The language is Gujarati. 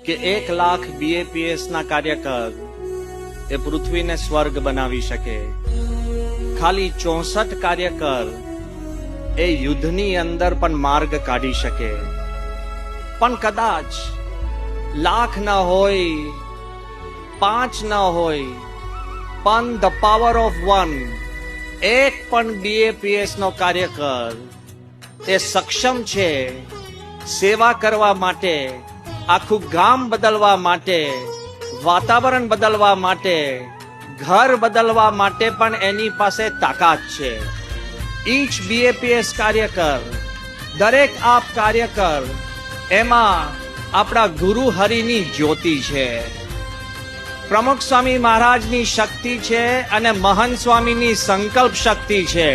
કે 1 લાખ BAPS ના કાર્યકર એ પૃથ્વીને સ્વર્ગ બનાવી શકે, ખાલી 64 કાર્યકર એ યુદ્ધની અંદર પણ માર્ગ કાઢી શકે. પણ કદાચ લાખ ન હોય, 5 ન હોય, પણ ધ પાવર ઓફ 1, એક પણ BAPS નો કાર્યકર એ સક્ષમ છે સેવા કરવા માટે, આખું ગામ બદલવા માટે, વાતાવરણ બદલવા માટે, ઘર બદલવા માટે પણ એની પાસે તાકાત છે. ઈચ BAPS કાર્યકર, દરેક આપ કાર્યકર એમાં આપણા ગુરુ હરિની જ્યોતિ છે, પ્રમુખ સ્વામી મહારાજની શક્તિ છે અને મહંત સ્વામીની સંકલ્પ શક્તિ છે.